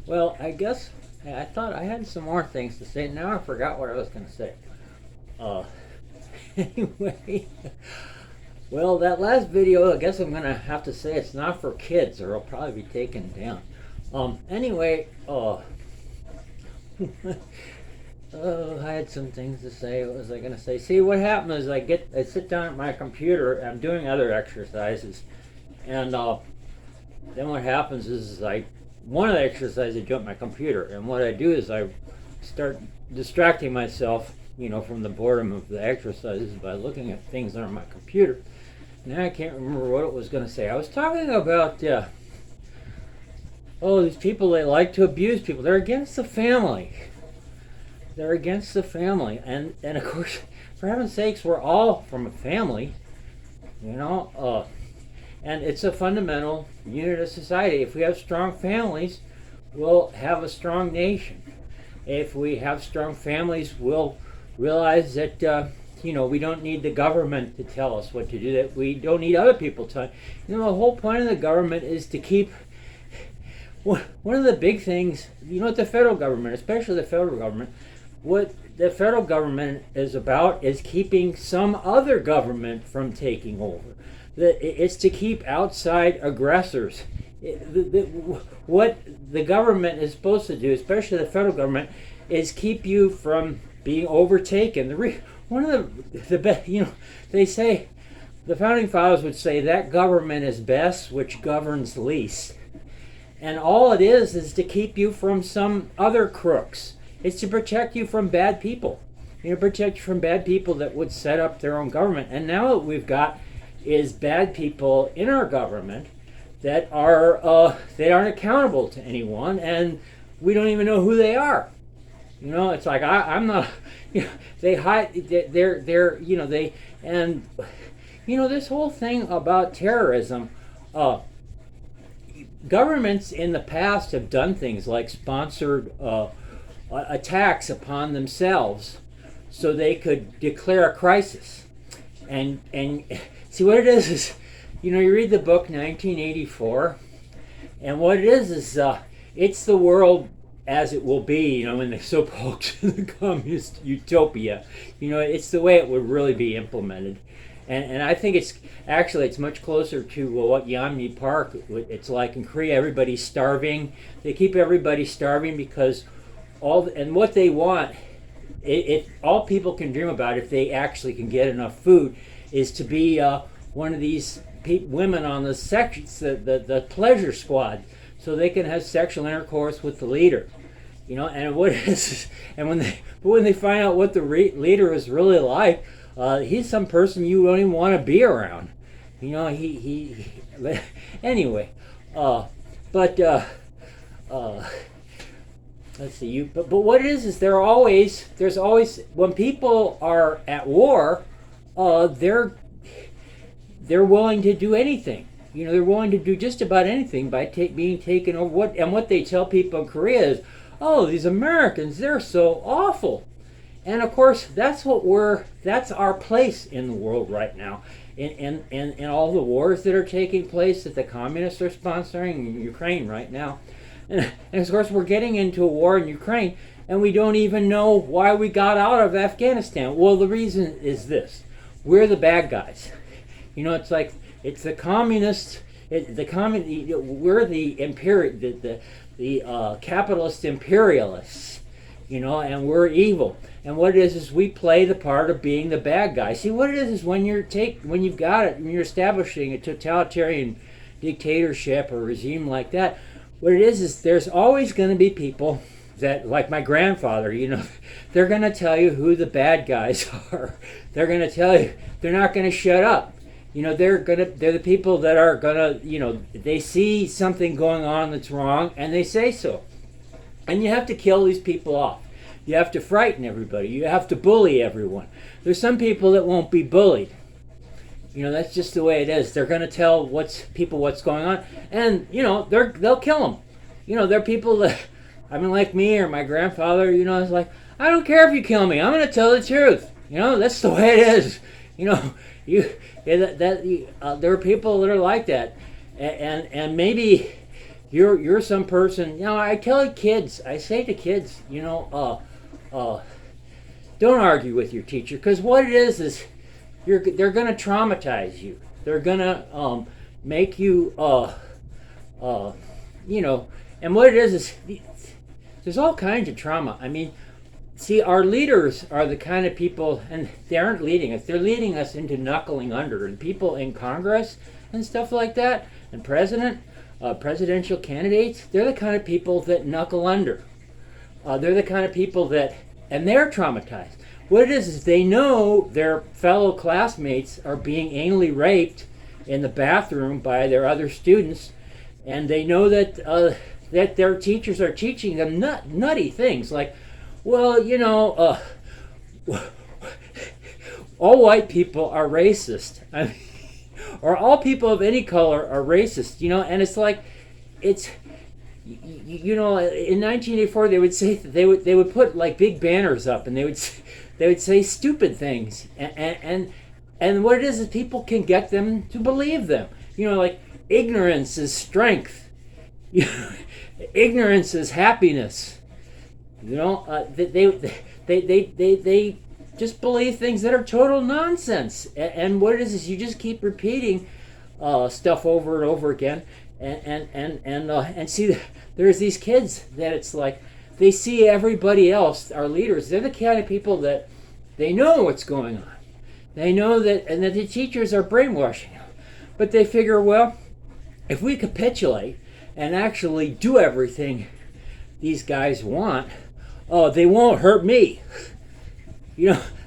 Well, I guess I thought I had some more things to say. Now I forgot what I was going to say. Uh, anyway, well, that last video, I guess I'm going to have to say it's not for kids, or it'll probably be taken down. Anyway, I had some things to say. What was I going to say? See, what happened is I sit down at my computer. I'm doing other exercises, and then what happens is one of the exercises I do at my computer, and what I do is I start distracting myself, from the boredom of the exercises by looking at things on my computer. Now I can't remember what it was going to say. I was talking about these people, they like to abuse people. They're against the family. They're against the family, and of course, for heaven's sakes, we're all from a family, you know. And it's a fundamental unit of society. If we have strong families, we'll have a strong nation. If we have strong families, we'll realize that we don't need the government to tell us what to do. That we don't need other people to. The whole point of the government is to keep. One of the big things, what the federal government, especially the federal government, what the federal government is about is keeping some other government from taking over. It's to keep outside aggressors. What the government is supposed to do, especially the federal government, is keep you from being overtaken. One of the best, they say, the founding fathers would say that government is best which governs least. And all it is to keep you from some other crooks. It's to protect you from bad people. Protect you from bad people that would set up their own government. And now what we've got is bad people in our government that they aren't accountable to anyone, and we don't even know who they are. It's like I'm not. They hide. They're. And this whole thing about terrorism. Governments in the past have done things like sponsored attacks upon themselves so they could declare a crisis. And see, what it is you read the book 1984, and what it is it's the world as it will be, in the so-called the communist utopia. It's the way it would really be implemented. And I think it's much closer to what Yeonmi Park it's like in Korea. Everybody's starving. They keep everybody starving because what they want, all people can dream about if they actually can get enough food, is to be one of these women on the pleasure squad, so they can have sexual intercourse with the leader. And what is and when they find out what the leader is really like. He's some person you don't even want to be around. Anyway, but let's see. But what it is there's always when people are at war, they're willing to do anything. They're willing to do just about anything by being taken over. What they tell people in Korea is, oh, these Americans, they're so awful. And of course, that's our place in the world right now. In all the wars that are taking place that the communists are sponsoring in Ukraine right now. And of course, we're getting into a war in Ukraine, and we don't even know why we got out of Afghanistan. Well, the reason is this. We're the bad guys. It's like, it's the communists, we're the capitalist imperialists, and we're evil. And what it is we play the part of being the bad guy. See, what it is when you're establishing a totalitarian dictatorship or regime like that, what it is there's always going to be people that, like my grandfather, they're going to tell you who the bad guys are. They're going to tell you, they're not going to shut up. They're the people that are going to, they see something going on that's wrong and they say so. And you have to kill these people off. You have to frighten everybody. You have to bully everyone. There's some people that won't be bullied. That's just the way it is. They're going to tell what's going on, and they'll kill them. They're people that, like me or my grandfather. It's like, I don't care if you kill me. I'm going to tell the truth. That's the way it is. There are people that are like that, and maybe you're some person. I tell kids, I say to kids, don't argue with your teacher, because what it is they're going to traumatize you. They're going to make you, and what it is there's all kinds of trauma. I mean, see, our leaders are the kind of people, and they aren't leading us. They're leading us into knuckling under. And people in Congress and stuff like that, and presidential candidates, they're the kind of people that knuckle under. They're the kind of people and they're traumatized. What it is they know their fellow classmates are being anally raped in the bathroom by their other students, and they know that their teachers are teaching them nutty things like, well, all white people are racist. I mean, or all people of any color are racist, and it's like, in 1984 they would say they would put like big banners up, and they would say stupid things, and what it is people can get them to believe them. Like, ignorance is strength. Ignorance is happiness. They just believe things that are total nonsense. And what it is you just keep repeating stuff over and over again. And see, there's these kids that it's like they see everybody else, our leaders. They're the kind of people that they know what's going on. They know that, and that the teachers are brainwashing them. But they figure, well, if we capitulate and actually do everything these guys want, they won't hurt me.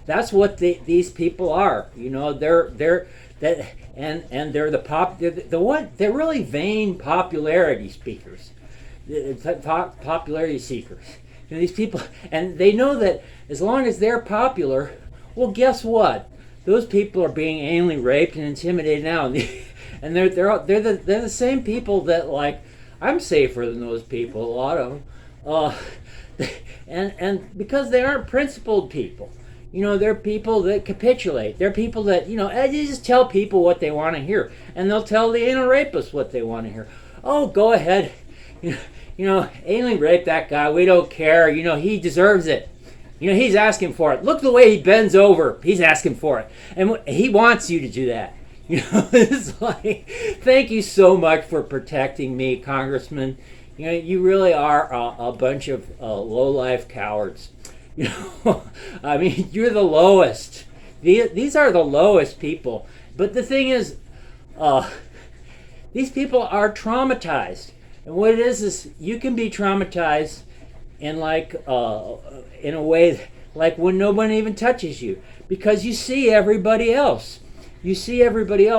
That's what these people are. They're really vain popularity speakers, popularity seekers. These people, and they know that as long as they're popular, well, guess what? Those people are being anally raped and intimidated now, and they're the same people that, like, I'm safer than those people, a lot of them, and because they aren't principled people. They're people that capitulate. They're people that, they just tell people what they want to hear. And they'll tell the anal rapist what they want to hear. Oh, go ahead. Anally rape that guy. We don't care. He deserves it. He's asking for it. Look the way he bends over. He's asking for it. And he wants you to do that. It's like, thank you so much for protecting me, Congressman. You really are a bunch of low-life cowards. I mean, you're the lowest. These are the lowest people. But the thing is, these people are traumatized. And what it is you can be traumatized in in a way like when nobody even touches you, because you see everybody else. You see everybody else.